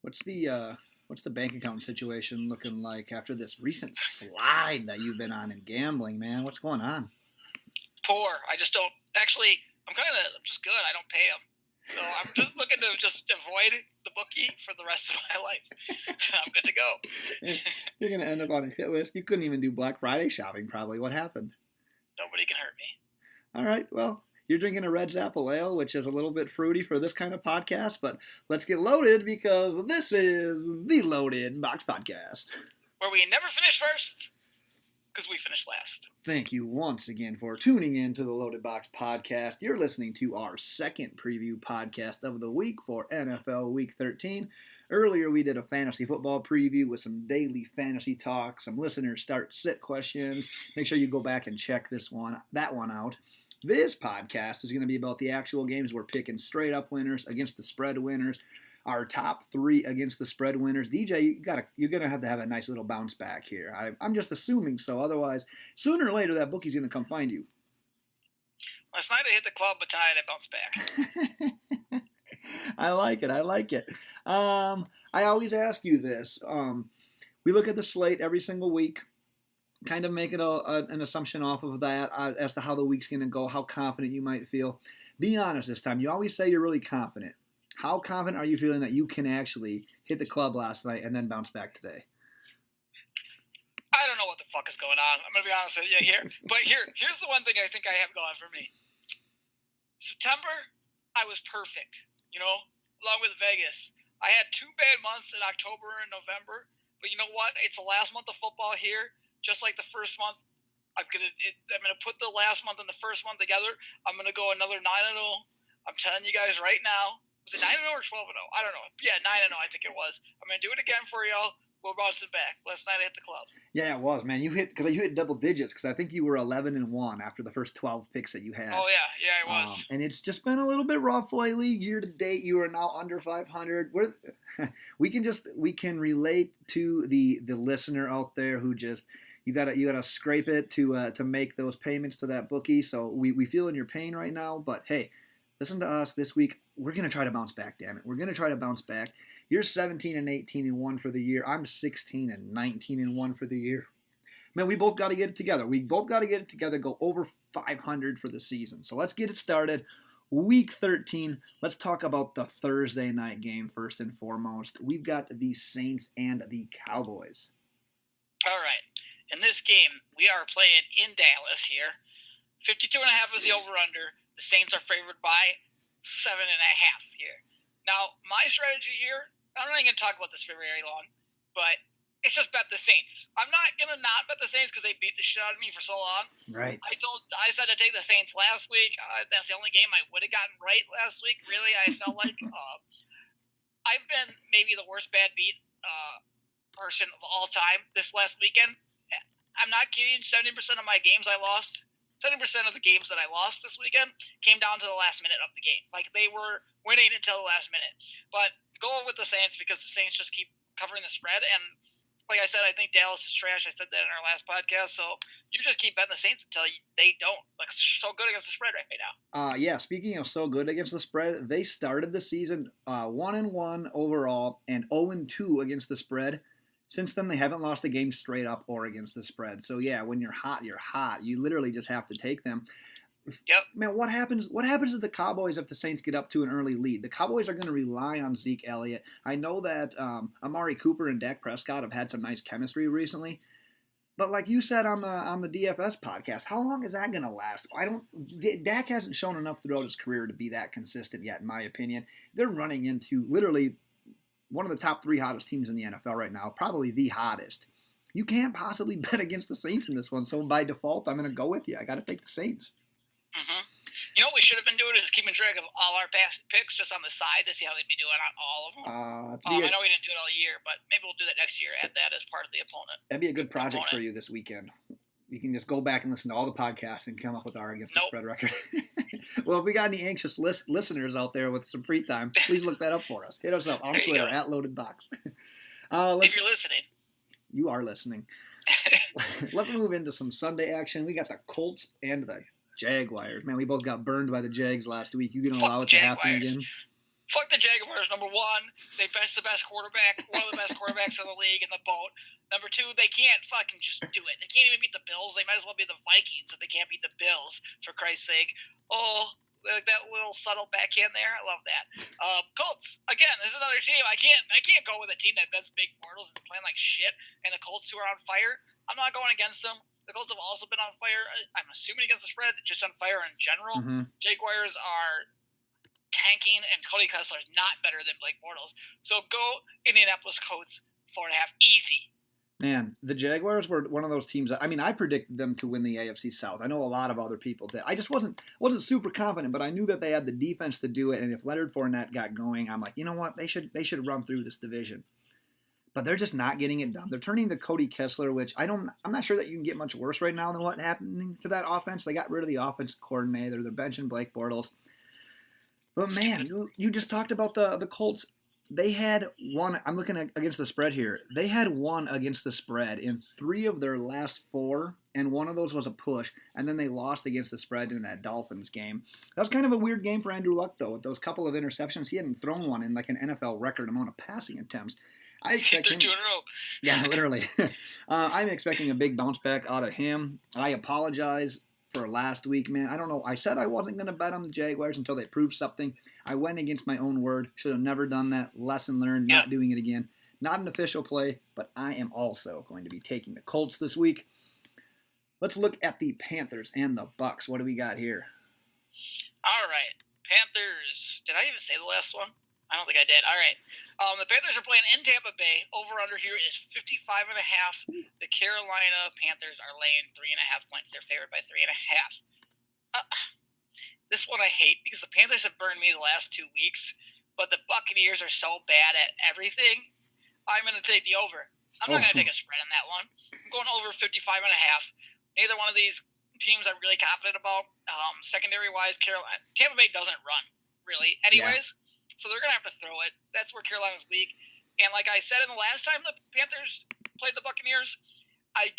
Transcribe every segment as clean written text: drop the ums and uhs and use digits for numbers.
What's the bank account situation looking like after this recent slide that you've been on in gambling, man? What's going on? Poor. I just don't actually. I'm just good. I don't pay them, so I'm just looking to just avoid the bookie for the rest of my life. I'm good to go. You're gonna end up on a hit list. You couldn't even do Black Friday shopping, probably. What happened? Nobody can hurt me. All right, well, you're drinking a Red's Apple Ale, which is a little bit fruity for this kind of podcast, but let's get loaded because this is the Loaded Box Podcast. Where we never finish first because we finished last. Thank you once again for tuning in to the Loaded Box Podcast. You're listening to our second preview podcast of the week for NFL Week 13. Earlier, we did a fantasy football preview with some daily fantasy talk, some listener start-sit questions. Make sure you go back and check that one out. This podcast is going to be about the actual games. We're picking straight-up winners against the spread winners. Our top three against the spread winners. DJ, you're gonna have to have a nice little bounce back here. I'm just assuming so. Otherwise, sooner or later that bookie's gonna come find you. Last night I hit the club, but tonight I bounced back. I like it. I always ask you this. We look at the slate every single week, kind of make it an assumption off of that as to how the week's gonna go, how confident you might feel. Be honest this time. You always say you're really confident. How confident are you feeling that you can actually hit the club last night and then bounce back today? I don't know what the fuck is going on. I'm going to be honest with you here. But here's the one thing I think I have going for me. September, I was perfect, along with Vegas. I had 2 bad months in October and November. But you know what? It's the last month of football here. Just like the first month, I'm gonna put the last month and the first month together. I'm going to go another 9-0. I'm telling you guys right now. Was it 9-0 or 12-0? I don't know. Yeah, 9-0 I think it was. I'm going to do it again for y'all. We'll bounce it back. Last night I hit the club. Yeah, it was, man. You hit double digits because I think you were 11-1 after the first 12 picks that you had. Oh, yeah, I was. And it's just been a little bit rough lately. Year to date, you are now under 500. We can relate to the listener out there who just you gotta scrape it to make those payments to that bookie. So we feel in your pain right now, but hey. Listen to us this week. We're going to try to bounce back, damn it. We're going to try to bounce back. You're 17-18-1 for the year. I'm 16-19-1 for the year. Man, we both got to get it together. Go over 500 for the season. So let's get it started. Week 13. Let's talk about the Thursday night game first and foremost. We've got the Saints and the Cowboys. All right. In this game, we are playing in Dallas here. 52.5 is the over-under. The Saints are favored by 7.5 here. Now, my strategy here, I'm not even going to talk about this for very long, but it's just bet the Saints. I'm not going to not bet the Saints because they beat the shit out of me for so long. Right. I said to take the Saints last week. That's the only game I would have gotten right last week. Really, I felt like I've been maybe the worst bad beat person of all time this last weekend. I'm not kidding. 70% of my games I lost. 70% of the games that I lost this weekend came down to the last minute of the game. Like, they were winning until the last minute. But go with the Saints because the Saints just keep covering the spread. And like I said, I think Dallas is trash. I said that in our last podcast. So you just keep betting the Saints until they don't. Like, so good against the spread right now. Yeah, speaking of so good against the spread, they started the season 1-1 overall and 0-2 against the spread. Since then, they haven't lost a game straight up or against the spread. So, yeah, when you're hot, you're hot. You literally just have to take them. Yep. Man, what happens to the Cowboys if the Saints get up to an early lead? The Cowboys are going to rely on Zeke Elliott. I know that Amari Cooper and Dak Prescott have had some nice chemistry recently. But like you said on the DFS podcast, how long is that going to last? Dak hasn't shown enough throughout his career to be that consistent yet, in my opinion. They're running into literally one of the top 3 hottest teams in the NFL right now, probably the hottest. You can't possibly bet against the Saints in this one, so by default, I'm going to go with you. I got to take the Saints. Mm-hmm. You know what we should have been doing is keeping track of all our past picks just on the side to see how they'd be doing on all of them. I know we didn't do it all year, but maybe we'll do that next year. Add that as part of the opponent. That'd be a good project for you this weekend. You can just go back and listen to all the podcasts and come up with our against the spread record. Well, if we got any anxious listeners out there with some free time, please look that up for us. Hit us up on Twitter at LoadedBox. If you're listening. You are listening. Let's move into some Sunday action. We got the Colts and the Jaguars. Man, we both got burned by the Jags last week. You going to allow it to happen again? fuck the Jaguars. Number one, they bench the best quarterback, one of the best quarterbacks in the league in the boat. Number two, they can't fucking just do it. They can't even beat the Bills. They might as well be the Vikings if they can't beat the Bills, for Christ's sake. Oh, that little subtle backhand there. I love that. Colts, again, this is another team. I can't go with a team that bets big mortals and playing like shit, and the Colts who are on fire. I'm not going against them. The Colts have also been on fire. I'm assuming against the spread, just on fire in general. Mm-hmm. Jaguars are tanking, and Cody Kessler is not better than Blake Bortles. So go Indianapolis Colts 4.5 easy. Man, the Jaguars were one of those teams. I mean, I predicted them to win the AFC South. I know a lot of other people did. I just wasn't super confident, but I knew that they had the defense to do it. And if Leonard Fournette got going, I'm like, you know what? They should run through this division. But they're just not getting it done. They're turning to Cody Kessler, which I'm not sure that you can get much worse right now than what happening to that offense. They got rid of the offensive coordinator. They're benching Blake Bortles. But man, you just talked about the Colts. They had one. I'm looking at against the spread here. They had one against the spread in 3 of their last 4, and one of those was a push. And then they lost against the spread in that Dolphins game. That was kind of a weird game for Andrew Luck, though, with those couple of interceptions. He hadn't thrown one in like an NFL record amount of passing attempts. I expect him, 2 in a row. Yeah, literally. I'm expecting a big bounce back out of him. I apologize for last week, man. I don't know. I said I wasn't going to bet on the Jaguars until they proved something. I went against my own word. Should have never done that. Lesson learned, not doing it again. Not an official play, but I am also going to be taking the Colts this week. Let's look at the Panthers and the Bucks. What do we got here? All right. Panthers. Did I even say the last one? I don't think I did. All right. The Panthers are playing in Tampa Bay. Over-under here is 55.5. The Carolina Panthers are laying 3.5 points. They're favored by 3.5. This one I hate because the Panthers have burned me the last 2 weeks, but the Buccaneers are so bad at everything. I'm going to take the over. I'm not going to take a spread on that one. I'm going over 55.5. Neither one of these teams I'm really confident about. Secondary-wise, Tampa Bay doesn't run, really, anyways. Yeah. So they're going to have to throw it. That's where Carolina's weak. And like I said in the last time the Panthers played the Buccaneers, I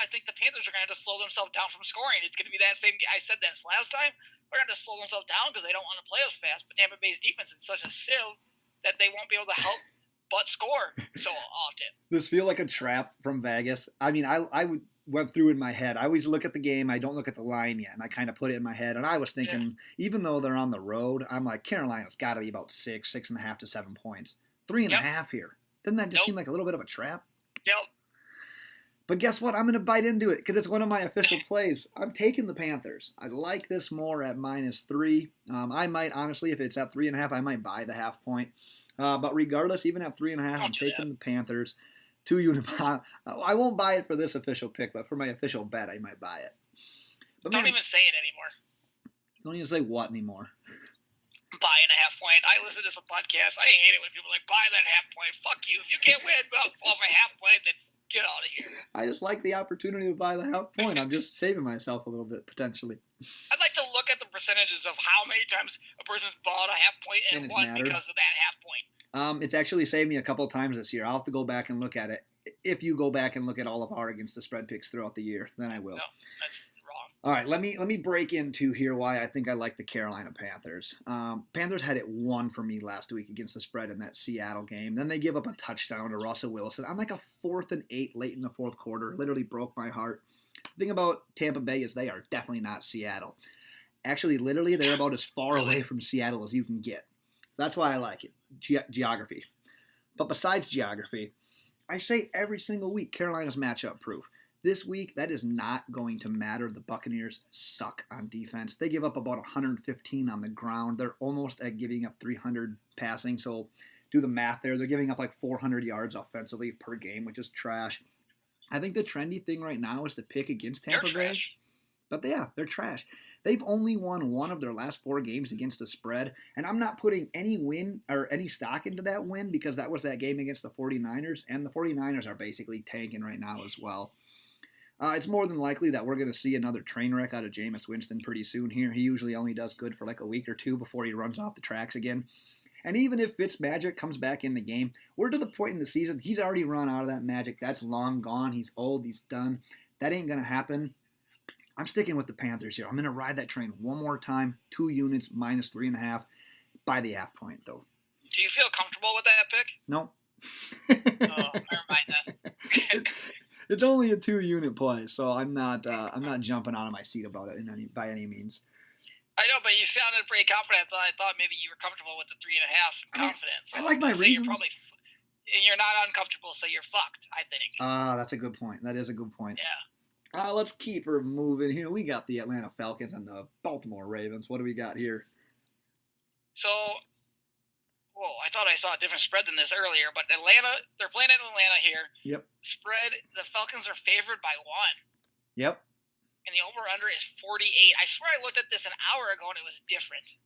think the Panthers are going to have to slow themselves down from scoring. It's going to be that same. I said this last time. They're going to slow themselves down because they don't want to play as fast. But Tampa Bay's defense is such a sieve that they won't be able to help but score so often. This feel like a trap from Vegas? I mean, I went through in my head. I always look at the game. I don't look at the line yet, and I kind of put it in my head. And I was thinking, even though they're on the road, I'm like, Carolina's got to be about 6.5 to 7 points. 3.5 here. Doesn't that just seem like a little bit of a trap? Yep. But guess what? I'm going to bite into it because it's one of my official plays. I'm taking the Panthers. I like this more at -3. I might, honestly, if it's at 3.5, I might buy the half point. But regardless, even at 3.5, I'm taking the Panthers. 2 unit. I won't buy it for this official pick, but for my official bet, I might buy it. But don't even say it anymore. Don't even say what anymore. Buying a half point. I listen to some podcasts. I hate it when people are like, buy that half point. Fuck you. If you can't win off a half point, then get out of here. I just like the opportunity to buy the half point. I'm just saving myself a little bit, potentially. I'd like to look at the percentages of how many times a person's bought a half point and won because of that half point. It's actually saved me a couple of times this year. I'll have to go back and look at it. If you go back and look at all of our against the spread picks throughout the year, then I will. No, that's wrong. All right, let me break into here why I think I like the Carolina Panthers. Panthers had it won for me last week against the spread in that Seattle game. Then they give up a touchdown to Russell Wilson on like a 4th and 8 late in the fourth quarter. Literally broke my heart. The thing about Tampa Bay is they are definitely not Seattle. Actually, literally, they're about as far away from Seattle as you can get. So that's why I like it. Geography. But besides geography, I say every single week Carolina's matchup proof. This week, that is not going to matter. The Buccaneers suck on defense. They give up about 115 on the ground. They're almost at giving up 300 passing. So do the math there. They're giving up like 400 yards offensively per game, which is trash. I think the trendy thing right now is to pick against Tampa Bay. But yeah, they're trash. They've only won 1 of their last 4 games against the spread, and I'm not putting any win or any stock into that win because that was that game against the 49ers, and the 49ers are basically tanking right now as well. It's more than likely that we're going to see another train wreck out of Jameis Winston pretty soon here. He usually only does good for like a week or 2 before he runs off the tracks again. And even if Fitzmagic comes back in the game, we're to the point in the season, he's already run out of that magic. That's long gone. He's old. He's done. That ain't going to happen. I'm sticking with the Panthers here. I'm going to ride that train one more time. 2 units, -3.5. by the half point, though. Do you feel comfortable with that pick? No. Oh, never mind then. It's only a 2-unit play, so I'm not jumping out of my seat about it by any means. I know, but you sounded pretty confident. I thought maybe you were comfortable with the 3.5 and confident. So I like my reasons. You're not uncomfortable, so you're fucked, I think. That's a good point. That is a good point. Yeah. Let's keep her moving here. We got the Atlanta Falcons and the Baltimore Ravens. What do we got here? So, I thought I saw a different spread than this earlier, but Atlanta, they're playing in Atlanta here. Yep. Spread, the Falcons are favored by 1. Yep. And the over-under is 48. I swear I looked at this an hour ago and it was different.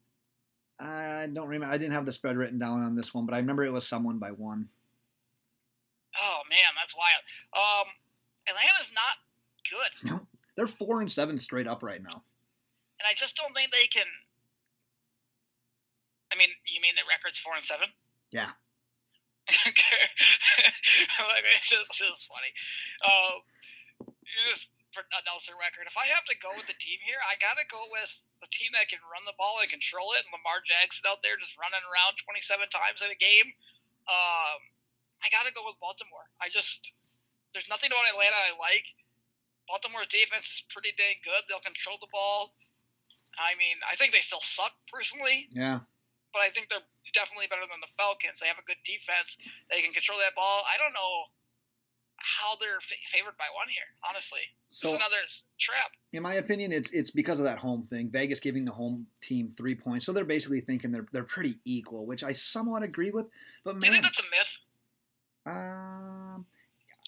I don't remember. I didn't have the spread written down on this one, but I remember it was someone by 1. Oh, man, that's wild. Atlanta's not good. No, they're 4-7 straight up right now. And I just don't think they can. I mean, you mean the record's 4-7? Yeah. Okay. It's just funny. You just announce their record. If I have to go with the team here, I gotta go with the team that can run the ball and control it. And Lamar Jackson out there just running around 27 times in a game. I gotta go with Baltimore. There's nothing about Atlanta I like. Baltimore's defense is pretty dang good. They'll control the ball. I mean, I think they still suck personally. Yeah. But I think they're definitely better than the Falcons. They have a good defense. They can control that ball. I don't know how they're favored by 1 here, honestly. So, it's another trap. In my opinion, it's because of that home thing. Vegas giving the home team 3 points. So they're basically thinking they're pretty equal, which I somewhat agree with. But man, do you think that's a myth?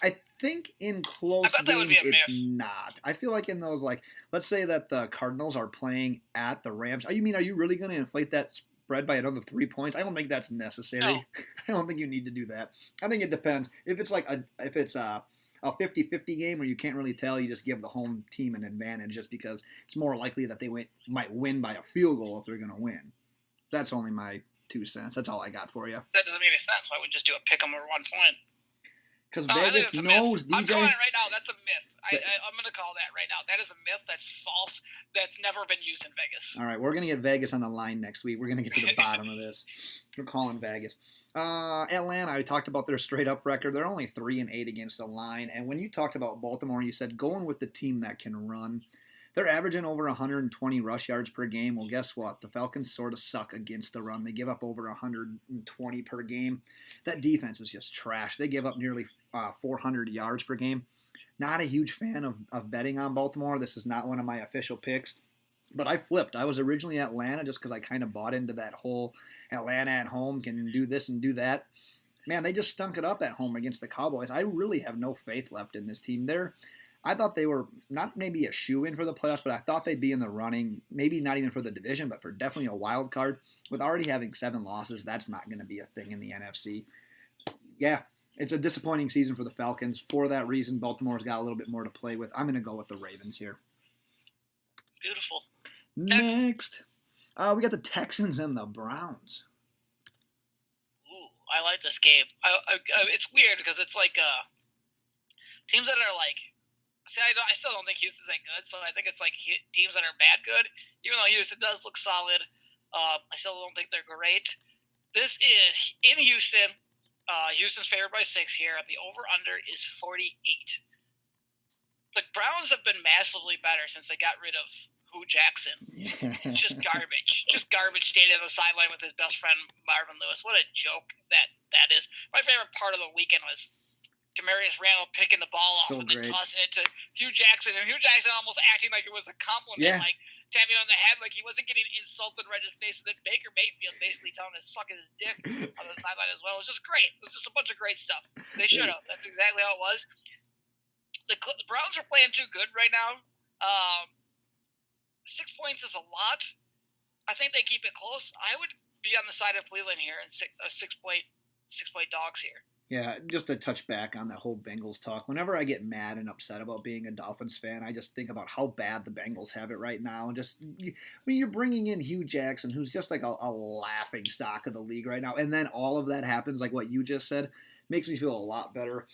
I think in close games it's not. I feel like in those, like, let's say that the Cardinals are playing at the Rams. Are you really going to inflate that spread by another 3 points? I don't think that's necessary. No. I don't think you need to do that. I think it depends. If it's a 50-50 game where you can't really tell, you just give the home team an advantage just because it's more likely that they might win by a field goal if they're going to win. That's only my 2 cents. That's all I got for you. That doesn't make any sense. Why would we just do a pick 'em over 1 point? Because Vegas knows DJ. I'm calling it right now. That's a myth. I'm going to call that right now. That is a myth. That's false. That's never been used in Vegas. All right, we're going to get Vegas on the line next week. We're going to get to the bottom of this. We're calling Vegas. Atlanta, I talked about their straight-up record. They're only 3-8 against the line. And when you talked about Baltimore, you said going with the team that can run. They're averaging over 120 rush yards per game. Well, guess what? The Falcons sort of suck against the run. They give up over 120 per game. That defense is just trash. They give up nearly 400 yards per game. Not a huge fan of betting on Baltimore. This is not one of my official picks. But I flipped. I was originally Atlanta just because I kind of bought into that whole Atlanta at home can do this and do that. Man, they just stunk it up at home against the Cowboys. I really have no faith left in this team. I thought they were not maybe a shoo-in for the playoffs, but I thought they'd be in the running, maybe not even for the division, but for definitely a wild card. With already having 7 losses, that's not going to be a thing in the NFC. Yeah, it's a disappointing season for the Falcons. For that reason, Baltimore's got a little bit more to play with. I'm going to go with the Ravens here. Beautiful. Next, we got the Texans and the Browns. Ooh, I like this game. It's weird because it's like teams that are like. See, I still don't think Houston's that good, so I think it's like teams that are bad good. Even though Houston does look solid, I still don't think they're great. This is in Houston. Houston's favored by 6 here. The over-under is 48. The Browns have been massively better since they got rid of Hugh Jackson. Yeah. Just garbage. Just garbage standing on the sideline with his best friend Marvin Lewis. What a joke that is. My favorite part of the weekend was Demarius Randall picking the ball off and then tossing it to Hugh Jackson. And Hugh Jackson almost acting like it was a compliment, like tapping on the head, like he wasn't getting insulted right in his face. And then Baker Mayfield basically telling him to suck his dick on the sideline as well. It was just great. It was just a bunch of great stuff. They should have. That's exactly how it was. The Browns are playing too good right now. 6 points is a lot. I think they keep it close. I would be on the side of Cleveland here and 6-point dogs here. Yeah, just to touch back on that whole Bengals talk. Whenever I get mad and upset about being a Dolphins fan, I just think about how bad the Bengals have it right now. You're bringing in Hugh Jackson, who's just like a laughing stock of the league right now, and then all of that happens, like what you just said, makes me feel a lot better.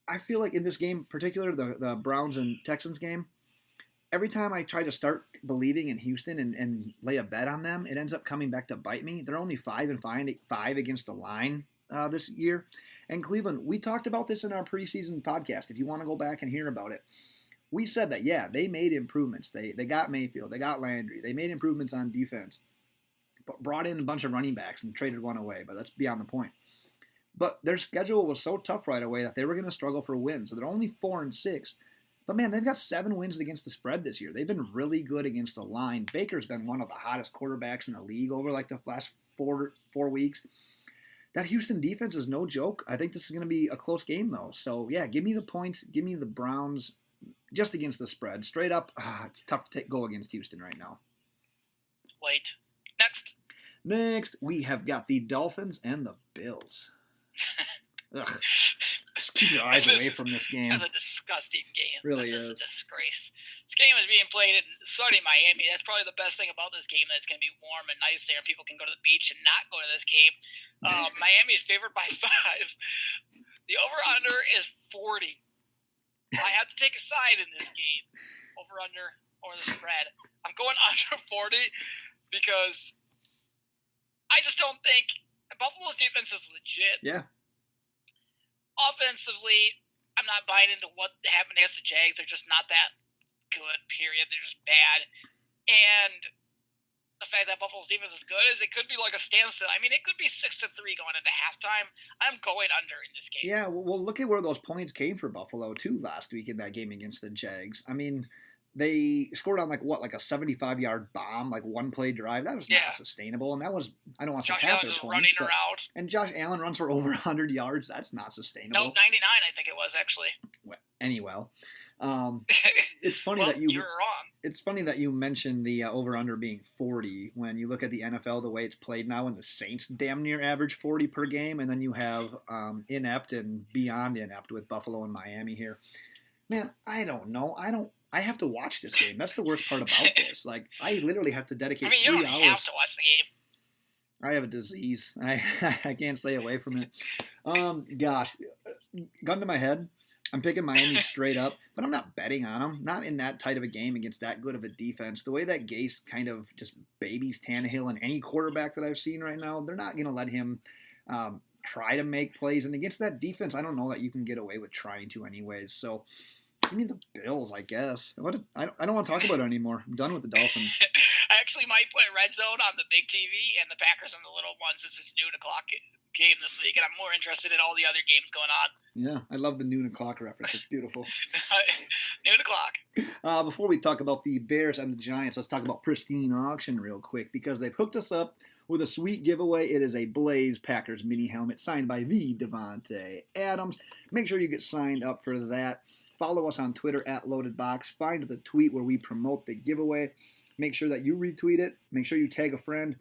I feel like in this game in particular, the Browns and Texans game, every time I try to start believing in Houston and lay a bet on them, it ends up coming back to bite me. They're only 5-5 against the line this year. And Cleveland, we talked about this in our preseason podcast. If you want to go back and hear about it, we said that, yeah, they made improvements. They got Mayfield, they got Landry, they made improvements on defense, but brought in a bunch of running backs and traded one away. But that's beyond the point. But their schedule was so tough right away that they were going to struggle for wins. So they're only 4-6. But man, they've got 7 wins against the spread this year. They've been really good against the line. Baker's been one of the hottest quarterbacks in the league over like the last four weeks. That Houston defense is no joke. I think this is going to be a close game though. So yeah, give me the points. Give me the Browns just against the spread. Straight up, it's tough to go against Houston right now. Wait. Next, we have got the Dolphins and the Bills. Ugh. Just keep your eyes away from this game. That's a disgusting game. Really this is is. a disgrace. This game is being played in sunny Miami. That's probably the best thing about this game, that it's going to be warm and nice there, and people can go to the beach and not go to this game. Miami is favored by 5. The over-under is 40. I have to take a side in this game, over-under or the spread. I'm going under 40 because I just don't think Buffalo's defense is legit. Yeah. Offensively, I'm not buying into what happened against the Jags. They're just not that good, period. They're just bad. And the fact that Buffalo's defense is good is it could be like a standstill. I mean, it could be 6-3 going into halftime. I'm going under in this game. Yeah, well, look at where those points came for Buffalo, too, last week in that game against the Jags. I mean, they scored on, like a 75-yard bomb, like one-play drive. That was not sustainable, and that was, I don't want to say half their points. Running around. And Josh Allen runs for over 100 yards. That's not sustainable. Nope, 99 I think it was, actually. Well, anyway, it's funny that you were wrong. It's funny that you mentioned the over/under being 40 when you look at the NFL the way it's played now, and the Saints damn near average 40 per game, and then you have inept and beyond inept with Buffalo and Miami here. Man, I don't know. I have to watch this game. That's the worst part about this. Like, I literally have to dedicate 3 hours. You don't have to watch the game. I have a disease. I can't stay away from it. Gosh, gun to my head, I'm picking Miami straight up, but I'm not betting on them. Not in that tight of a game against that good of a defense. The way that Gase kind of just babies Tannehill and any quarterback that I've seen right now, they're not going to let him try to make plays. And against that defense, I don't know that you can get away with trying to anyways. So give me the Bills, I guess. I don't want to talk about it anymore. I'm done with the Dolphins. I actually might put Red Zone on the big TV and the Packers on the little one since it's noon o'clock game this week, and I'm more interested in all the other games going on. Yeah, I love the noon o'clock reference. It's beautiful. Noon o'clock. Before we talk about the Bears and the Giants, let's talk about Pristine Auction real quick because they've hooked us up with a sweet giveaway. It is a Blaze Packers mini helmet signed by the Devontae Adams. Make sure you get signed up for that. Follow us on Twitter at LoadedBox. Find the tweet where we promote the giveaway. Make sure that you retweet it. Make sure you tag a friend.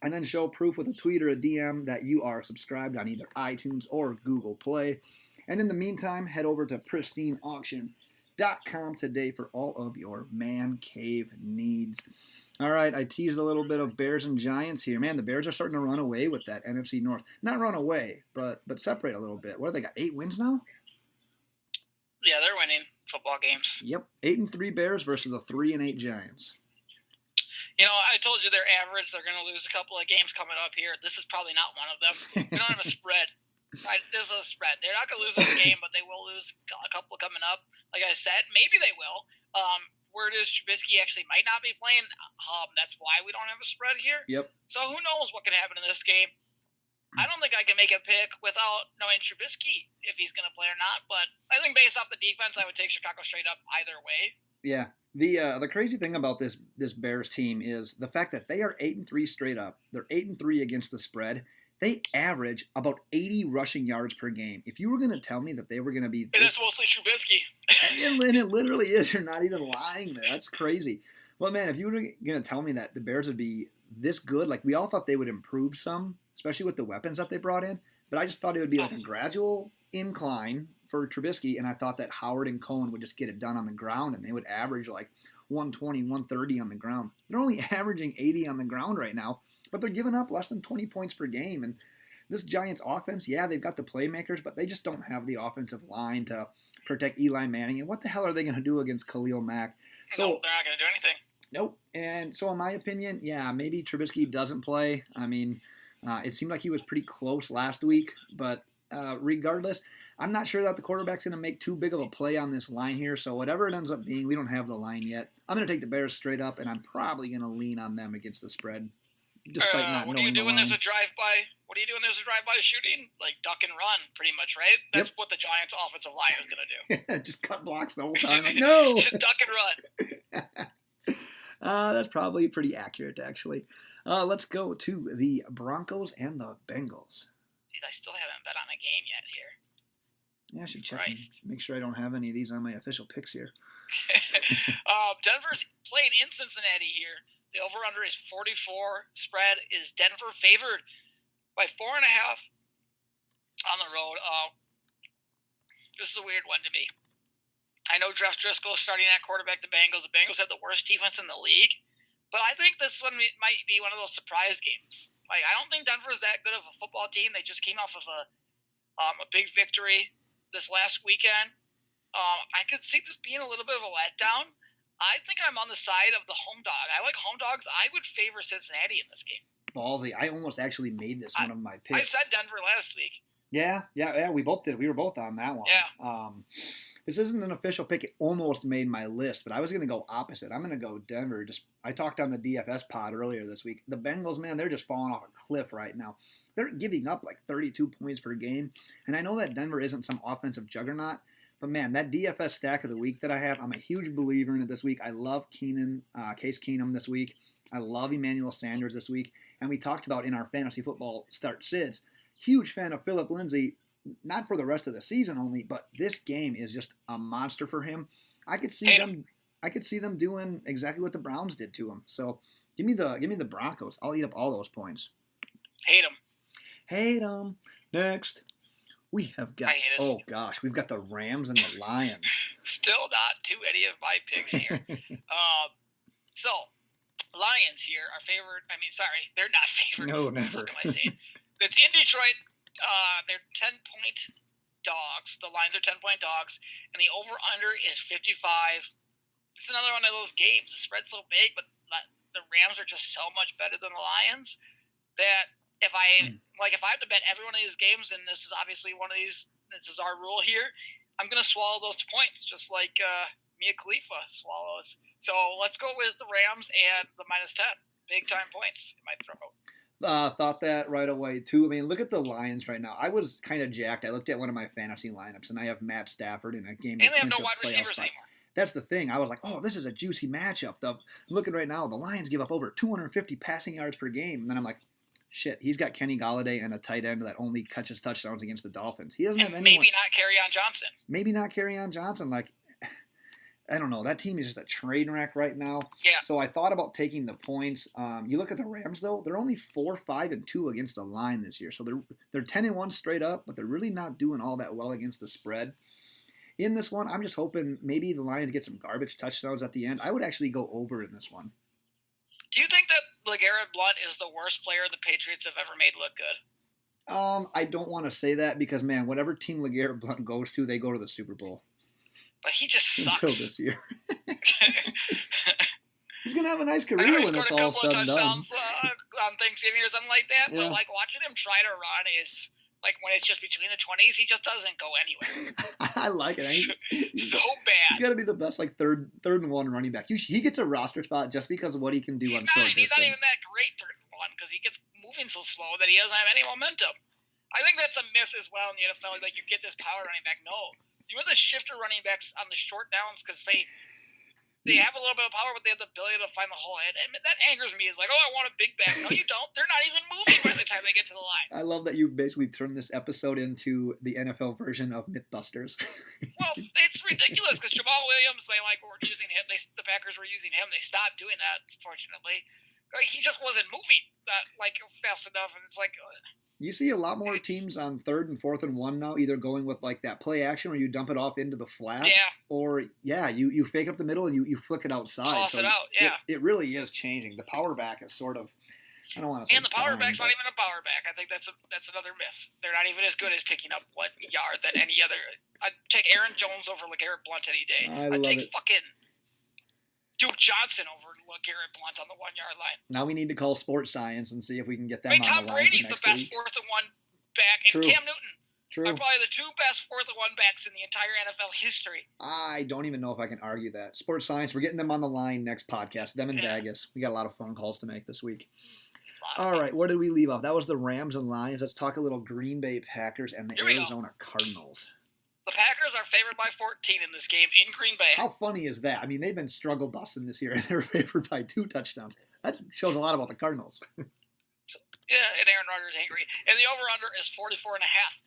And then show proof with a tweet or a DM that you are subscribed on either iTunes or Google Play. And in the meantime, head over to pristineauction.com today for all of your man cave needs. All right, I teased a little bit of Bears and Giants here. Man, the Bears are starting to run away with that NFC North. Not run away, but separate a little bit. What have they got, 8 wins now? Yeah, they're winning football games. Yep, 8-3 Bears versus a 3-8 Giants. You know, I told you they're average. They're going to lose a couple of games coming up here. This is probably not one of them. We don't have a spread. This is a spread. They're not going to lose this game, but they will lose a couple coming up. Like I said, maybe they will. Word is Trubisky actually might not be playing. That's why we don't have a spread here. Yep. So who knows what can happen in this game. I don't think I can make a pick without knowing Trubisky if he's going to play or not. But I think based off the defense, I would take Chicago straight up either way. Yeah. The crazy thing about this Bears team is the fact that they are 8-3 straight up. They're 8-3 against the spread. They average about 80 rushing yards per game. If you were going to tell me that they were going to be it is mostly Trubisky. and it literally is. You're not even lying there. That's crazy. Well, man, if you were going to tell me that the Bears would be this good, like we all thought they would improve some, especially with the weapons that they brought in, but I just thought it would be like a gradual incline for Trubisky, and I thought that Howard and Cohen would just get it done on the ground, and they would average like 120, 130 on the ground. They're only averaging 80 on the ground right now, but they're giving up less than 20 points per game. And this Giants offense, yeah, they've got the playmakers, but they just don't have the offensive line to protect Eli Manning. And what the hell are they going to do against Khalil Mack? So they're not going to do anything. nope. And so, in my opinion, yeah, maybe Trubisky doesn't play. I mean, it seemed like he was pretty close last week, but regardless, I'm not sure that the quarterback's going to make too big of a play on this line here. So, whatever it ends up being, we don't have the line yet. I'm going to take the Bears straight up, and I'm probably going to lean on them against the spread, despite not What do you knowing do the when line. there's a drive-by? What do you do when there's a drive-by shooting? Like duck and run, pretty much, right? That's what the Giants' offensive line is going to do. Just cut blocks the whole time. Like, no! Just duck and run. That's probably pretty accurate, actually. Let's go to the Broncos and the Bengals. Jeez, I still haven't bet on a game yet here. Yeah, I should check and make sure I don't have any of these on my official picks here. Denver's playing in Cincinnati here. The over-under is 44. Spread is Denver favored by 4.5 on the road. This is a weird one to me. I know Jeff Driscoll is starting at quarterback the Bengals. The Bengals have the worst defense in the league. But I think this one might be one of those surprise games. Like, I don't think Denver's that good of a football team. They just came off of a big victory this last weekend. I could see this being a little bit of a letdown. I think I'm on the side of the home dog. I like home dogs. I would favor Cincinnati in this game. Ballsy. I almost actually made this one of my picks. I said Denver last week. Yeah, we both did. We were both on that one. Yeah. This isn't an official pick. It almost made my list, but I was going to go opposite. I'm going to go Denver. I talked on the DFS pod earlier this week. The Bengals, man, they're just falling off a cliff right now. They're giving up like 32 points per game, and I know that Denver isn't some offensive juggernaut, but man, that DFS stack of the week that I have, I'm a huge believer in it this week. I love Case Keenum this week. I love Emmanuel Sanders this week, and we talked about in our fantasy football start SIDS. Huge fan of Philip Lindsay. Not for the rest of the season only, but this game is just a monster for him. I could see them doing exactly what the Browns did to him. So give me the Broncos. I'll eat up all those points. Hate them. Next, we have got we've got the Rams and the Lions. Still not too many of my picks here. So Lions here are favored. I mean, sorry, they're not favored. No, never. What am I saying? It's in Detroit. They're 10-point dogs. The Lions are 10-point dogs, and the over/under is 55. It's another one of those games. The spread's so big, but the Rams are just so much better than the Lions that if I have to bet every one of these games, and this is obviously one of these, this is our rule here, I'm going to swallow those points, just like Mia Khalifa swallows. So let's go with the Rams and the -10. Big time points in my throat. Thought that right away, too. I mean, look at the Lions right now. I was kind of jacked. I looked at one of my fantasy lineups, and I have Matt Stafford in a game. And they have no wide receivers anymore. That's the thing. I was like, oh, this is a juicy matchup. Looking right now, the Lions give up over 250 passing yards per game. And then I'm like, shit, he's got Kenny Golladay and a tight end that only catches touchdowns against the Dolphins. He doesn't have anyone. Maybe not Kerryon Johnson. Maybe not Kerryon Johnson. Like, I don't know. That team is just a train wreck right now. Yeah. So I thought about taking the points. You look at the Rams, though. They're only 4-5-2 against the line this year. So they're 10-1 straight up, but they're really not doing all that well against the spread. In this one, I'm just hoping maybe the Lions get some garbage touchdowns at the end. I would actually go over in this one. Do you think that LeGarrette Blount is the worst player the Patriots have ever made look good? I don't want to say that because, man, whatever team LeGarrette Blount goes to, they go to the Super Bowl. But he just sucks. Until this year. He's going to have a nice career when it's all said and done. I know he scored a couple of touchdowns on Thanksgiving or something like that, but like watching him try to run is, like when it's just between the 20s, he just doesn't go anywhere. I like it. He's so bad. He's got to be the best, like third and one running back. He gets a roster spot just because of what he can do on short distance. He's not even that great third and one because he gets moving so slow that he doesn't have any momentum. I think that's a myth as well in the NFL. Like you get this power running back. No. You want the shifter running backs on the short downs because they have a little bit of power, but they have the ability to find the hole. And that angers me. It's like, oh, I want a big back. No, you don't. They're not even moving by the time they get to the line. I love that you basically turned this episode into the NFL version of Mythbusters. Well, it's ridiculous because Jamal Williams, were using him. The Packers were using him. They stopped doing that, fortunately. He just wasn't moving fast enough, and it's like. You see a lot more teams on 3rd and 4th and 1 now, either going with like that play action where you dump it off into the flat, or you fake up the middle and you flick it outside. Toss it out, yeah. It really is changing. The power back is sort of, I don't want to say. And the power back's not even a power back. I think that's another myth. They're not even as good as picking up 1 yard than any other. I'd take Aaron Jones over LeGarrette Blount any day. I'd take fucking Duke Johnson over Garrett Blunt on the 1 yard line. Now we need to call Sports Science and see if we can get them I mean, on Tom the line Brady's for the next best week. 4th and 1 back, and True. Cam Newton True. are probably the 2 best 4th and 1 backs in the entire NFL history. I don't even know if I can argue that. Sports Science, we're getting them on the line next podcast. Them in Vegas. We got a lot of phone calls to make this week. All right, where did we leave off? That was the Rams and Lions. Let's talk a little Green Bay Packers and the Arizona Cardinals. The Packers are favored by 14 in this game in Green Bay. How funny is that? I mean, they've been struggle busting this year, and they're favored by 2 touchdowns. That shows a lot about the Cardinals. Yeah, and Aaron Rodgers angry. And the over-under is 44.5.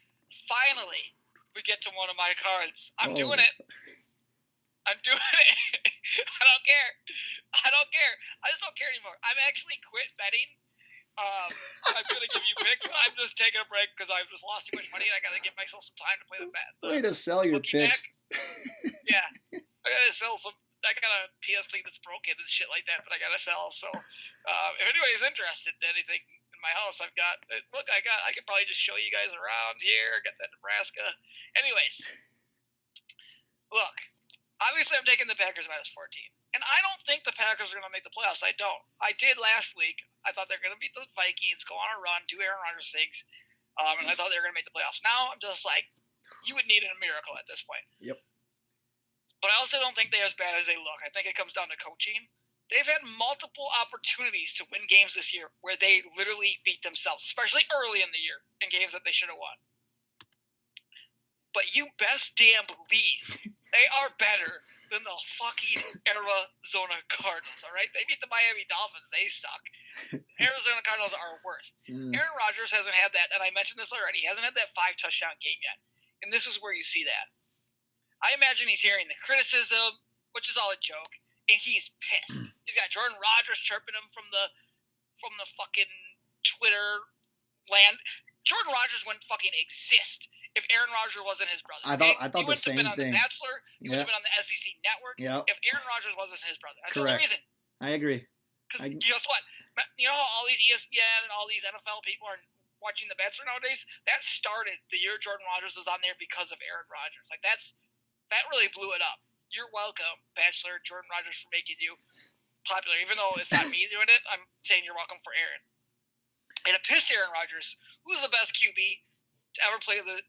Finally, we get to one of my cards. I'm doing it. I don't care. I just don't care anymore. I'm actually quit betting. I'm going to give you picks, but I'm just taking a break because I've just lost too much money and I got to give myself some time to play the bet. Way to sell your picks. Yeah. I got to sell some. I got a PS3 that's broken and shit like that I got to sell. So if anybody's interested in anything in my house, I've got, look, I could probably just show you guys around here. I got that Nebraska. Anyways, look, obviously I'm taking the Packers minus 14. And I don't think the Packers are going to make the playoffs. I don't. I did last week. I thought they're going to beat the Vikings, go on a run, do Aaron Rodgers things, and I thought they were going to make the playoffs. Now I'm just like, you would need a miracle at this point. Yep. But I also don't think they're as bad as they look. I think it comes down to coaching. They've had multiple opportunities to win games this year where they literally beat themselves, especially early in the year in games that they should have won. But you best damn believe they are better than the fucking Arizona Cardinals, all right? They beat the Miami Dolphins. They suck. Arizona Cardinals are worse. Aaron Rodgers hasn't had that, and I mentioned this already, he hasn't had that 5-touchdown game yet. And this is where you see that. I imagine he's hearing the criticism, which is all a joke, and he's pissed. He's got Jordan Rodgers chirping him from the fucking Twitter land. Jordan Rodgers wouldn't fucking exist if Aaron Rodgers wasn't his brother. I thought the same thing. He would have been on The Bachelor. He would have been on the SEC Network. Yep. If Aaron Rodgers wasn't his brother. That's Correct. the only reason. I agree. Because guess what? You know how all these ESPN and all these NFL people are watching The Bachelor nowadays? That started the year Jordan Rodgers was on there because of Aaron Rodgers. Like, that really blew it up. You're welcome, Bachelor, Jordan Rodgers, for making you popular. Even though it's not me doing it, I'm saying you're welcome for Aaron. And it pissed Aaron Rodgers, who's the best QB to ever play the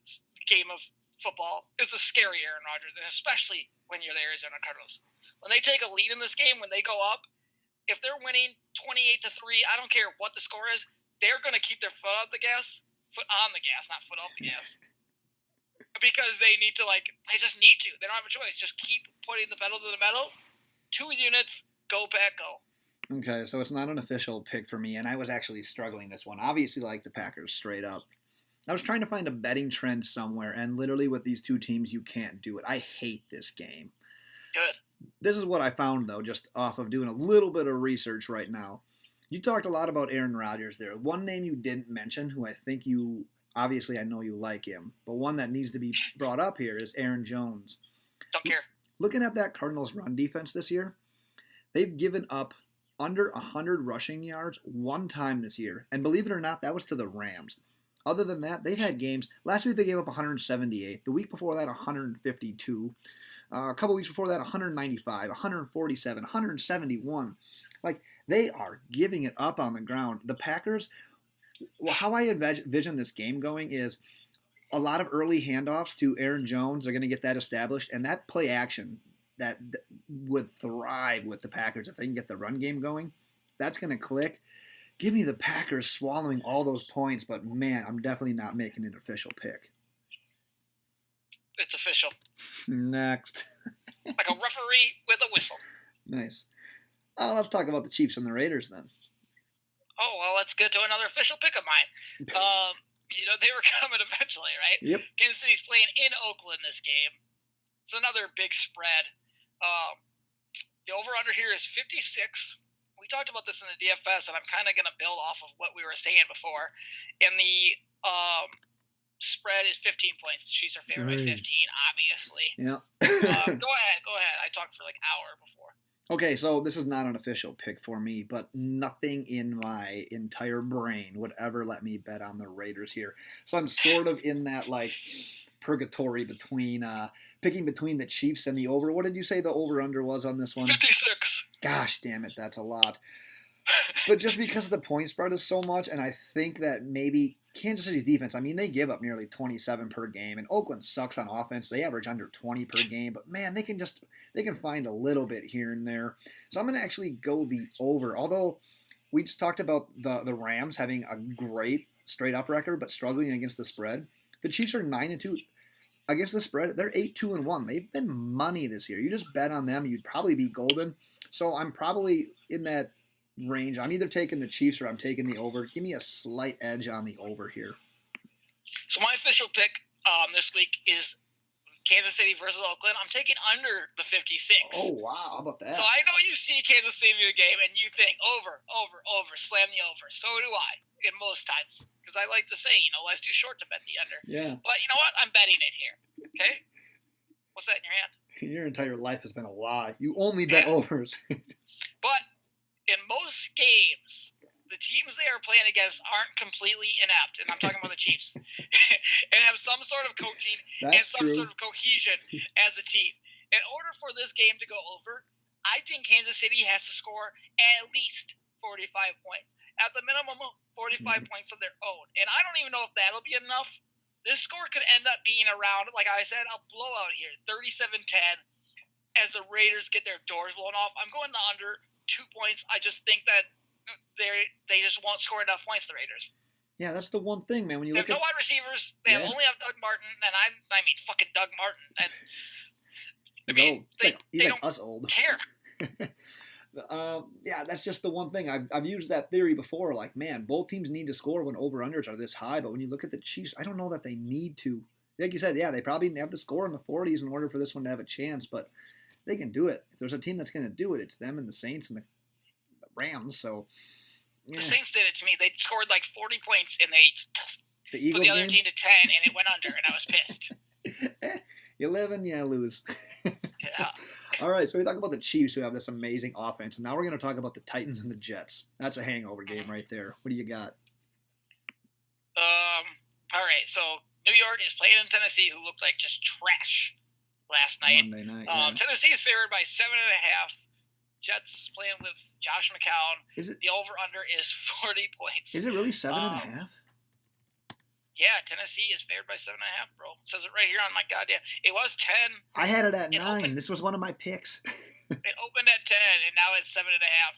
game of football. It's a scary Aaron Rodgers, and especially when you're the Arizona Cardinals. When they take a lead in this game, when they go up, if they're winning 28-3, I don't care what the score is, they're going to keep their foot on the gas, not foot off the gas. Because they need to, they just need to. They don't have a choice. Just keep putting the pedal to the metal. 2 units, go back, go. Okay, so it's not an official pick for me, and I was actually struggling this one. Obviously, like the Packers, straight up. I was trying to find a betting trend somewhere, and literally with these two teams, you can't do it. I hate this game. Good. This is what I found, though, just off of doing a little bit of research right now. You talked a lot about Aaron Rodgers there. One name you didn't mention, who I think you, obviously I know you like him, but one that needs to be brought up here is Aaron Jones. Don't care. Looking at that Cardinals run defense this year, they've given up under 100 rushing yards one time this year. And believe it or not, that was to the Rams. Other than that, they've had games. Last week they gave up 178. The week before that, 152. A couple weeks before that, 195, 147, 171. Like, they are giving it up on the ground. The Packers, well, how I envision this game going is a lot of early handoffs to Aaron Jones. They're going to get that established. And that play action that would thrive with the Packers if they can get the run game going, that's going to click. Give me the Packers swallowing all those points, but man, I'm definitely not making an official pick. It's official. Next. Like a referee with a whistle. Nice. Let's talk about the Chiefs and the Raiders then. Oh, well, let's get to another official pick of mine. They were coming eventually, right? Yep. Kansas City's playing in Oakland this game. It's another big spread. The over-under here is 56. We talked about this in the DFS, and I'm kind of going to build off of what we were saying before. And the spread is 15 points. The Chiefs are favored by 15, obviously. Yeah. Go ahead. I talked for like an hour before. Okay, so this is not an official pick for me, but nothing in my entire brain would ever let me bet on the Raiders here. So I'm sort of in that, purgatory between picking between the Chiefs and the over. What did you say the over-under was on this one? 56. Gosh damn it, that's a lot. But just because the point spread is so much, and I think that maybe Kansas City's defense, I mean, they give up nearly 27 per game, and Oakland sucks on offense. They average under 20 per game, but man, they can find a little bit here and there. So I'm going to actually go the over. Although we just talked about the Rams having a great straight up record, but struggling against the spread. The Chiefs are 9-2 against the spread. They're 8-2-1. They've been money this year. You just bet on them, you'd probably be golden. So I'm probably in that range. I'm either taking the Chiefs or I'm taking the over. Give me a slight edge on the over here. So my official pick this week is Kansas City versus Oakland. I'm taking under the 56. Oh, wow. How about that? So I know you see Kansas City in the game and you think over, slam the over. So do I, in most times. Because I like to say, life's too short to bet the under. Yeah. But you know what? I'm betting it here. Okay? What's that in your hand? Your entire life has been a lie. You only bet overs. But in most games, the teams they are playing against aren't completely inept, and I'm talking about the Chiefs, and have some sort of coaching and some sort of cohesion as a team. In order for this game to go over, I think Kansas City has to score at least 45 points. At the minimum, 45 points of their own. And I don't even know if that'll be enough. This score could end up being around, like I said, a blowout here, 37-10, as the Raiders get their doors blown off. I'm going to under 2 points. I just think that they just won't score enough points, the Raiders. Yeah, that's the one thing, man. When you they look have no wide receivers. They only have Doug Martin, and I mean fucking Doug Martin. And I mean, they don't us old. care. Yeah, that's just the one thing. I've used that theory before. Like, man, both teams need to score when over-unders are this high. But when you look at the Chiefs, I don't know that they need to. Like you said, yeah, they probably have to score in the 40s in order for this one to have a chance. But they can do it. If there's a team that's going to do it, it's them and the Saints and the Rams. So yeah. The Saints did it to me. They scored like 40 points, and they put the other team to 10, and it went under, and I was pissed. You live and you lose. Yeah. All right, so we talk about the Chiefs, who have this amazing offense, and now we're going to talk about the Titans and the Jets. That's a hangover game right there. What do you got? All right, so New York is playing in Tennessee, who looked like just trash last night. Monday night. Yeah. Tennessee is favored by 7.5. Jets playing with Josh McCown. The over/under is 40 points. Is it really 7.5? Yeah, Tennessee is favored by 7.5, bro. It says it right here on my goddamn. It was 10. I had it at 9. This was one of my picks. It opened at 10, and now it's 7.5.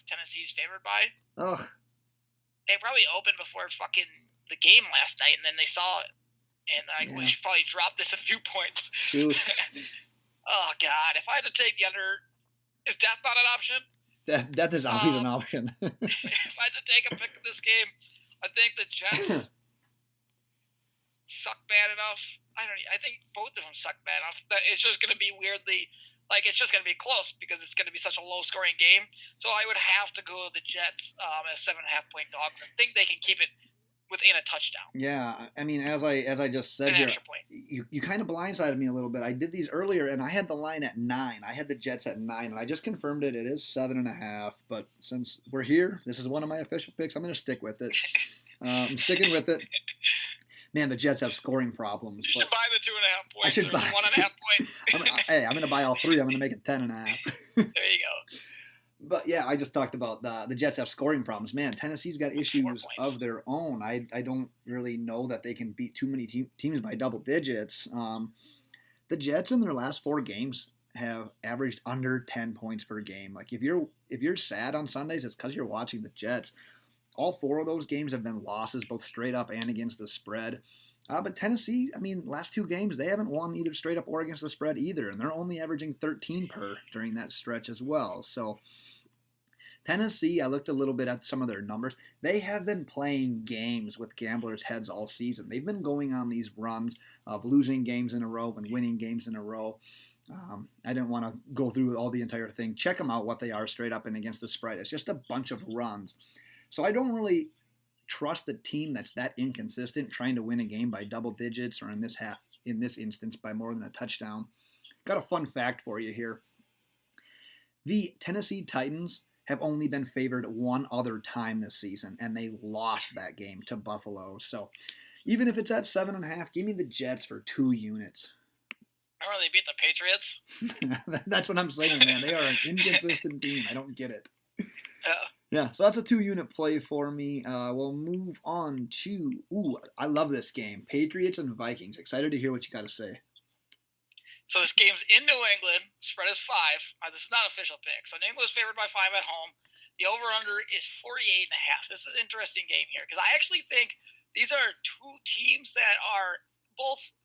Tennessee's favored by. Ugh. It probably opened before fucking the game last night, and then they saw it, and we should probably drop this a few points. Shoot. Oh God! If I had to take the under. Is death not an option? Death is always an option. If I had to take a pick in this game, I think the Jets suck bad enough. I think both of them suck bad enough that it's just going to be weirdly, it's just going to be close because it's going to be such a low-scoring game. So I would have to go with the Jets as 7.5-point dogs. I think they can keep it within a touchdown. Yeah, I mean, as I just said here, you kind of blindsided me a little bit. I did these earlier, and I had the line at 9. I had the Jets at 9, and I just confirmed it. It is 7.5. But since we're here, this is one of my official picks. I'm going to stick with it. I'm sticking with it. Man, the Jets have scoring problems. You should buy the 2.5 points. I should buy 1.5 points. I'm going to buy all 3. I'm going to make it 10.5. There you go. But yeah, I just talked about the Jets have scoring problems. Man, Tennessee's got issues of their own. I don't really know that they can beat too many teams by double digits. The Jets in their last 4 games have averaged under 10 points per game. Like if you're sad on Sundays, it's because you're watching the Jets. All 4 of those games have been losses, both straight up and against the spread. But Tennessee, I mean, last 2 games, they haven't won either straight up or against the spread either, and they're only averaging 13 per during that stretch as well. So Tennessee, I looked a little bit at some of their numbers. They have been playing games with gamblers' heads all season. They've been going on these runs of losing games in a row and winning games in a row. I didn't want to go through all the entire thing. Check them out, what they are straight up and against the spread. It's just a bunch of runs. So I don't really trust a team that's that inconsistent trying to win a game by double digits or in this instance by more than a touchdown. Got a fun fact for you here. The Tennessee Titans have only been favored one other time this season, and they lost that game to Buffalo. So even if it's at 7.5, give me the Jets for 2 units. Remember they beat the Patriots? That's what I'm saying, man. They are an inconsistent team. I don't get it. Yeah. Yeah, so that's a 2-unit play for me. We'll move on to, I love this game. Patriots and Vikings. Excited to hear what you got to say. So this game's in New England. Spread is 5. This is not official pick. So New England is favored by 5 at home. The over-under is 48.5. This is an interesting game here because I actually think these are two teams that are both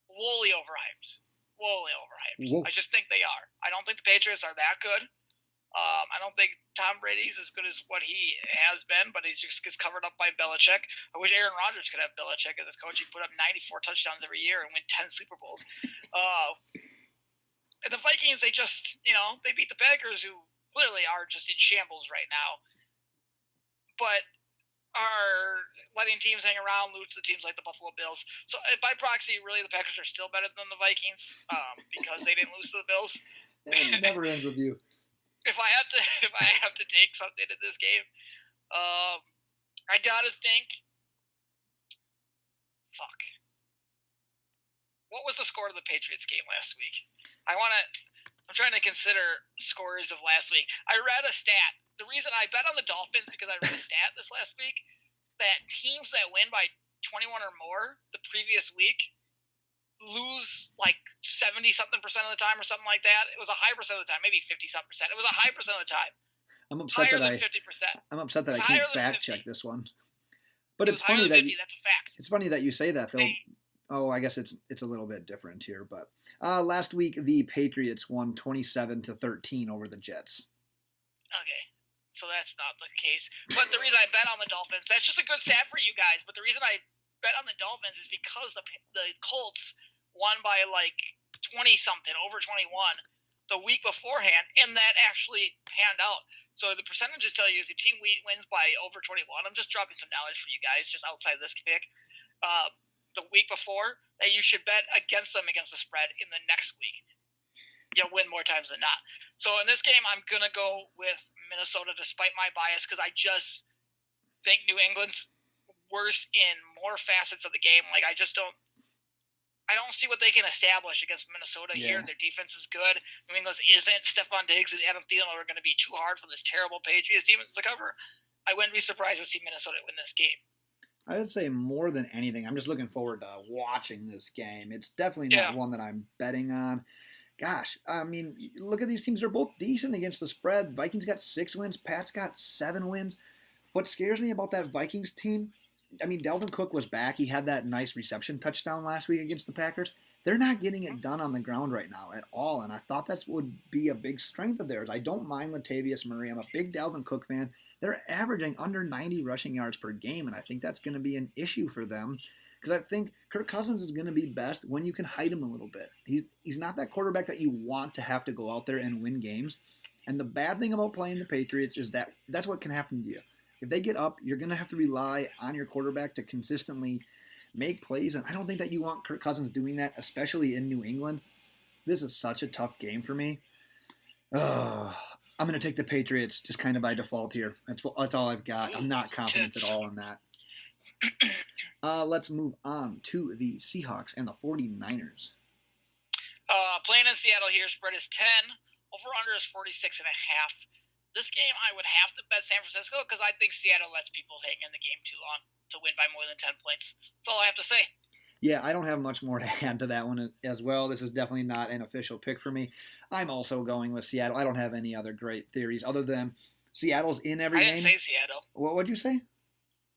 woefully overhyped. Woefully overhyped. Whoa. I just think they are. I don't think the Patriots are that good. I don't think Tom Brady's as good as what he has been, but he just gets covered up by Belichick. I wish Aaron Rodgers could have Belichick as his coach. He'd put up 94 touchdowns every year and win 10 Super Bowls. And the Vikings, they just, they beat the Packers, who clearly are just in shambles right now, but are letting teams hang around, lose to teams like the Buffalo Bills. So by proxy, really, the Packers are still better than the Vikings because they didn't lose to the Bills. It never ends with you. If I have to take something in this game, I gotta think. Fuck. What was the score of the Patriots game last week? I'm trying to consider scores of last week. I read a stat. The reason I bet on the Dolphins because I read a stat this last week that teams that win by 21 or more the previous week lose like 70-something% of the time or something like that. It was a high percent of the time, maybe 50-something%. It was a high percent of the time. I'm upset higher that than 50%. I'm upset that I can't fact check this one. But it's funny that 50, that's a fact. It's funny that you say that though. I guess it's a little bit different here, but last week the Patriots won 27-13 over the Jets. Okay. So that's not the case. But the reason I bet on the Dolphins, that's just a good stat for you guys, but the reason I bet on the Dolphins is because the Colts won by like 20-something, over 21, the week beforehand, and that actually panned out. So the percentages tell you if your team wins by over 21, I'm just dropping some knowledge for you guys just outside this pick, the week before, that you should bet against them against the spread in the next week. You'll win more times than not. So in this game, I'm going to go with Minnesota despite my bias because I just think New England's worse in more facets of the game. Like I don't see what they can establish against Minnesota here. Their defense is good. New England's isn't. Stephon Diggs and Adam Thielen are going to be too hard for this terrible Patriots defense to cover. I wouldn't be surprised to see Minnesota win this game. I would say more than anything, I'm just looking forward to watching this game. It's definitely not one that I'm betting on. Gosh, I mean, look at these teams. They're both decent against the spread. Vikings got 6 wins. Pats got 7 wins. What scares me about that Vikings team, I mean, Dalvin Cook was back. He had that nice reception touchdown last week against the Packers. They're not getting it done on the ground right now at all, and I thought that would be a big strength of theirs. I don't mind Latavius Murray. I'm a big Dalvin Cook fan. They're averaging under 90 rushing yards per game, and I think that's going to be an issue for them because I think Kirk Cousins is going to be best when you can hide him a little bit. He's not that quarterback that you want to have to go out there and win games, and the bad thing about playing the Patriots is that that's what can happen to you. If they get up, you're going to have to rely on your quarterback to consistently make plays, and I don't think that you want Kirk Cousins doing that, especially in New England. This is such a tough game for me. I'm going to take the Patriots just kind of by default here. That's all I've got. I'm not confident at all in that. Let's move on to the Seahawks and the 49ers. Playing in Seattle here, spread is 10. Over-under is 46.5. This game, I would have to bet San Francisco because I think Seattle lets people hang in the game too long to win by more than 10 points. That's all I have to say. Yeah, I don't have much more to add to that one as well. This is definitely not an official pick for me. I'm also going with Seattle. I don't have any other great theories other than Seattle's in every game. I didn't say Seattle. What'd you say?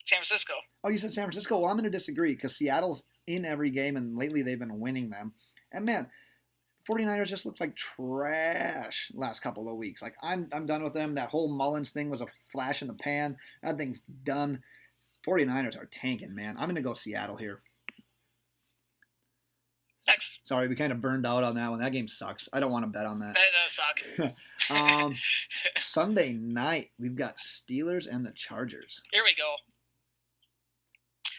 San Francisco. Oh, you said San Francisco? Well, I'm going to disagree because Seattle's in every game, and lately they've been winning them. And, man, 49ers just looked like trash last couple of weeks. Like, I'm done with them. That whole Mullins thing was a flash in the pan. That thing's done. 49ers are tanking, man. I'm going to go Seattle here. Next. Sorry, we kind of burned out on that one. That game sucks. I don't want to bet on that. That does suck. Sunday night, we've got Steelers and the Chargers. Here we go.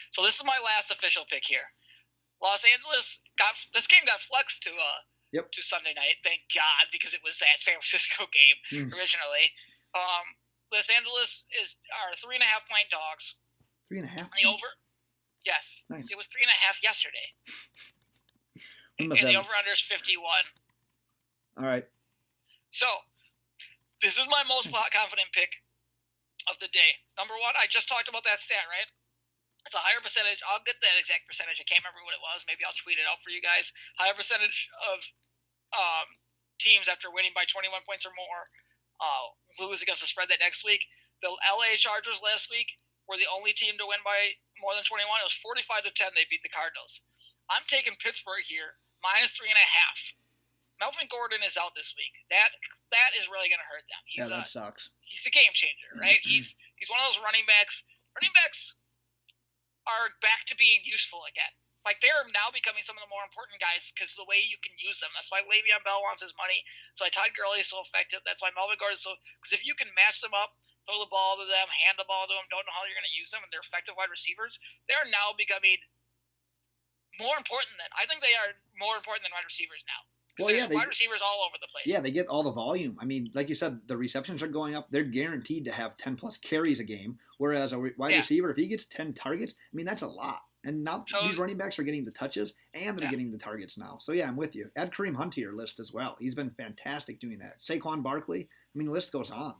So this is my last official pick here. Los Angeles this game got flexed to Sunday night. Thank God, because it was that San Francisco game originally. Los Angeles are 3.5-point dogs. 3.5? And the over? Yes. Nice. It was 3.5 yesterday. We and must the have. over-under is 51. All right. So, this is my most confident pick of the day. Number one, I just talked about that stat, right? It's a higher percentage. I'll get that exact percentage. I can't remember what it was. Maybe I'll tweet it out for you guys. Higher percentage of teams after winning by 21 points or more lose against the spread that next week. The LA Chargers last week were the only team to win by more than 21. It was 45-10. They beat the Cardinals. I'm taking Pittsburgh here, -3.5. Melvin Gordon is out this week. That is really going to hurt them. That sucks. He's a game changer, right? He's one of those running backs. Running backs are back to being useful again. Like, they're now becoming some of the more important guys because of the way you can use them. That's why Le'Veon Bell wants his money. That's why Todd Gurley is so effective. That's why Melvin Gordon is so... Because if you can match them up, throw the ball to them, hand the ball to them, don't know how you're going to use them, and they're effective wide receivers, they are now becoming more important than... I think they are more important than wide receivers now. Well, yeah, wide receivers all over the place. Yeah, they get all the volume. I mean, like you said, the receptions are going up. They're guaranteed to have 10-plus carries a game, whereas a wide receiver, if he gets 10 targets, I mean, that's a lot. And now these running backs are getting the touches, and they're getting the targets now. So, yeah, I'm with you. Add Kareem Hunt to your list as well. He's been fantastic doing that. Saquon Barkley, I mean, the list goes on.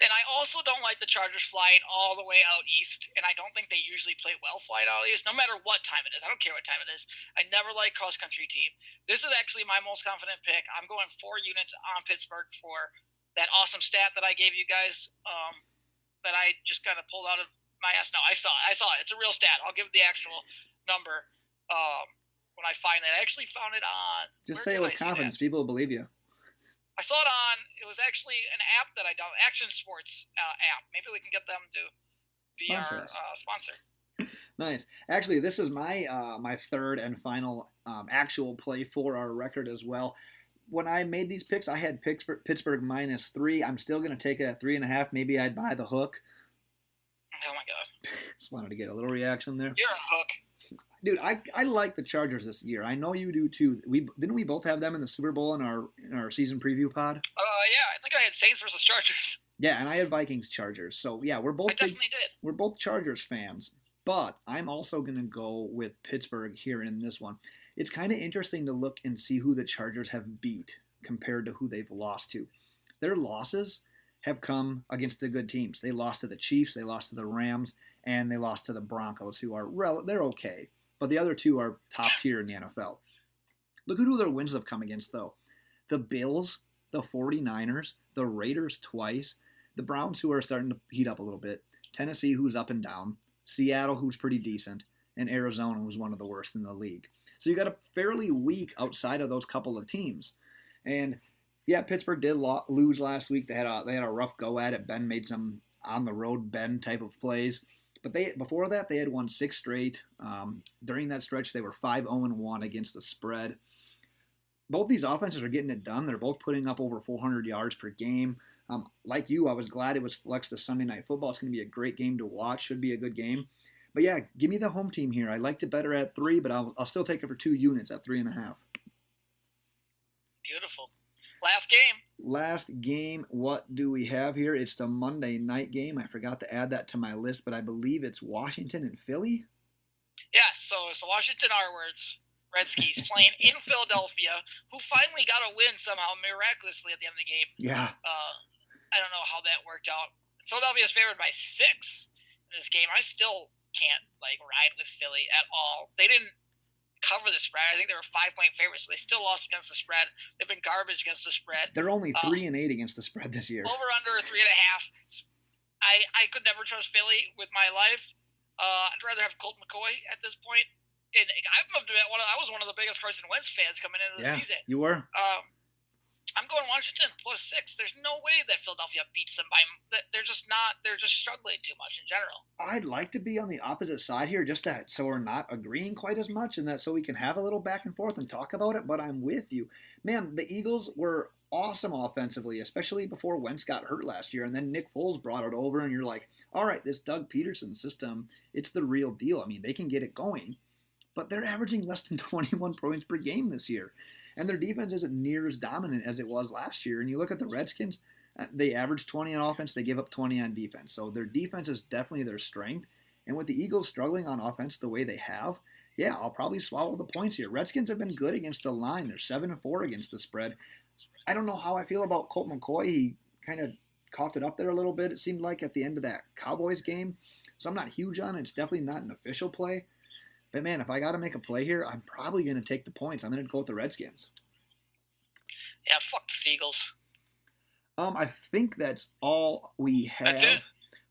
And I also don't like the Chargers flying all the way out east, and I don't think they usually play well flying out east, no matter what time it is. I don't care what time it is. I never like cross-country team. This is actually my most confident pick. I'm going 4 units on Pittsburgh for that awesome stat that I gave you guys that I just kind of pulled out of my ass. No, I saw it. It's a real stat. I'll give the actual number when I find that. I actually found it on... Just say it with confidence. People will believe you. I saw it on, it was actually an app that I downloaded, Action Sports app. Maybe we can get them to be our sponsor. Nice. Actually, this is my my third and final actual play for our record as well. When I made these picks, I had Pittsburgh -3. I'm still going to take it at 3.5. Maybe I'd buy the hook. Oh, my God. Just wanted to get a little reaction there. You're a hook. Dude, I like the Chargers this year. I know you do too. Didn't we both have them in the Super Bowl in our season preview pod? Yeah, I think I had Saints versus Chargers. Yeah, and I had Vikings Chargers. So yeah, I definitely did. We're both Chargers fans, but I'm also gonna go with Pittsburgh here in this one. It's kind of interesting to look and see who the Chargers have beat compared to who they've lost to. Their losses have come against the good teams. They lost to the Chiefs, they lost to the Rams, and they lost to the Broncos, who are they're okay. But the other two are top tier in the NFL. Look at who their wins have come against, though. The Bills, the 49ers, the Raiders twice, the Browns, who are starting to heat up a little bit, Tennessee, who's up and down, Seattle, who's pretty decent, and Arizona, who's one of the worst in the league. So you got a fairly weak outside of those couple of teams. And, yeah, Pittsburgh did lose last week. They had a rough go at it. Ben made some on-the-road Ben type of plays. But before that, they had won 6 straight. During that stretch, they were 5-0-1 against the spread. Both these offenses are getting it done. They're both putting up over 400 yards per game. Like you, I was glad it was flexed to Sunday Night Football. It's going to be a great game to watch. Should be a good game. But yeah, give me the home team here. I liked it better at 3, but I'll still take it for 2 units at 3.5. Beautiful. Last game, what do we have here? It's the Monday night game. I forgot to add that to my list, but I believe it's Washington and Philly. Yeah, so it's the Washington Redskins playing in Philadelphia, who finally got a win somehow miraculously at the end of the game. Yeah. I don't know how that worked out. Philadelphia is favored by 6 in this game. I still can't ride with Philly at all. They didn't cover the spread. I think they were 5-point favorites, so they still lost against the spread. They've been garbage against the spread. They're only 3-8 against the spread this year. Over under 3.5. I could never trust Philly with my life. I'd rather have Colt McCoy at this point. And I was one of the biggest Carson Wentz fans coming into the season. You were. I'm going Washington +6. There's no way that Philadelphia beats them by. They're just not. They're just struggling too much in general. I'd like to be on the opposite side here, so we're not agreeing quite as much, and so we can have a little back and forth and talk about it. But I'm with you, man. The Eagles were awesome offensively, especially before Wentz got hurt last year, and then Nick Foles brought it over, and you're like, all right, this Doug Peterson system, it's the real deal. I mean, they can get it going, but they're averaging less than 21 points per game this year. And their defense isn't near as dominant as it was last year. And you look at the Redskins, they average 20 on offense, they give up 20 on defense. So their defense is definitely their strength. And with the Eagles struggling on offense the way they have, Yeah, I'll probably swallow the points here. Redskins have been good against the line. They're 7-4 against the spread. I don't know how I feel about Colt McCoy. He kind of coughed it up there a little bit, it seemed like, at the end of that Cowboys game. So I'm not huge on it. It's definitely not an official play. But, man, if I got to make a play here, I'm probably going to take the points. I'm going to go with the Redskins. Yeah, fuck the Eagles. I think that's all we have That's it.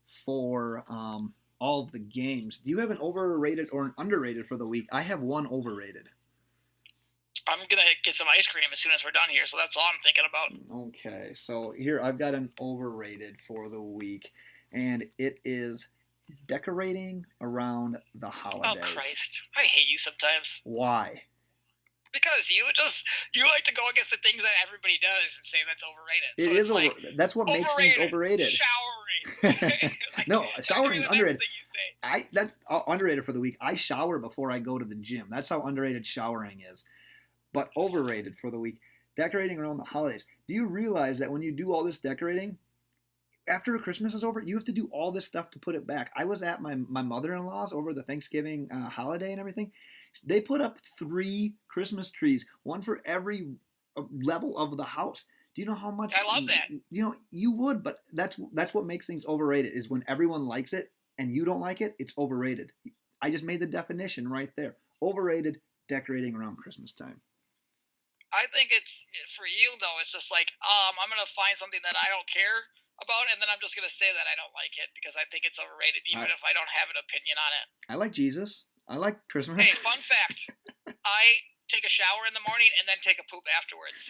for all of the games. Do you have an overrated or an underrated for the week? I have one overrated. I'm going to get some ice cream as soon as we're done here, so that's all I'm thinking about. Okay, so here I've got an overrated for the week, and it is decorating around the holidays. Oh, Christ. I hate you sometimes. Why? Because you like to go against the things that everybody does and say that's overrated. It is that's what makes things overrated. Showering. No, showering is underrated. Thing you say. That's underrated for the week. I shower before I go to the gym. That's how underrated showering is. But overrated for the week, decorating around the holidays. Do you realize that when you do all this decorating, after Christmas is over, you have to do all this stuff to put it back? I was at my mother-in-law's over the Thanksgiving holiday and everything. They put up 3 Christmas trees, one for every level of the house. Do you know how much? I love that. You know, you would, but that's what makes things overrated, is when everyone likes it and you don't like it, it's overrated. I just made the definition right there. Overrated, decorating around Christmas time. I think it's, for you though, it's just like, I'm going to find something that I don't care about, and then I'm just going to say that I don't like it because I think it's overrated, even if I don't have an opinion on it. I like Jesus. I like Christmas. Hey, fun fact. I take a shower in the morning and then take a poop afterwards.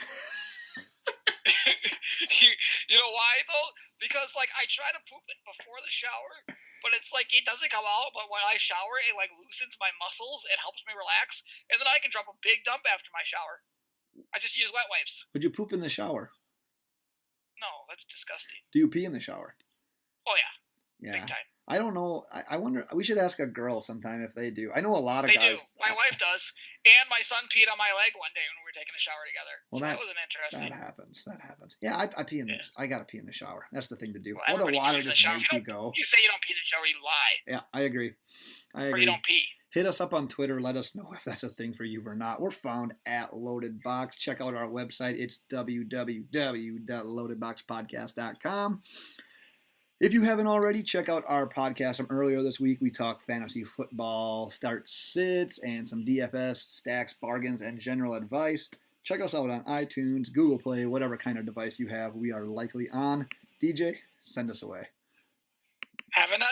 you know why, though? Because, like, I try to poop it before the shower, but it's like, it doesn't come out, but when I shower, it, like, loosens my muscles, it helps me relax, and then I can drop a big dump after my shower. I just use wet wipes. Would you poop in the shower? No, that's disgusting. Do you pee in the shower? Oh, yeah. Yeah. Big time. I don't know. I wonder. We should ask a girl sometime if they do. I know a lot of guys. They do. My wife does. And my son peed on my leg one day when we were taking a shower together. Well, so that wasn't interesting. That happens. Yeah, I pee in the. I gotta pee in the shower. That's the thing to do. Well, Or the water just makes you go. You say you don't pee in the shower, you lie. Yeah, I agree. Or you don't pee. Hit us up on Twitter. Let us know if that's a thing for you or not. We're found at Loaded Box. Check out our website. It's www.loadedboxpodcast.com. If you haven't already, check out our podcast from earlier this week. We talk fantasy football, start sits, and some DFS, stacks, bargains, and general advice. Check us out on iTunes, Google Play, whatever kind of device you have. We are likely on. DJ, send us away. Have a night.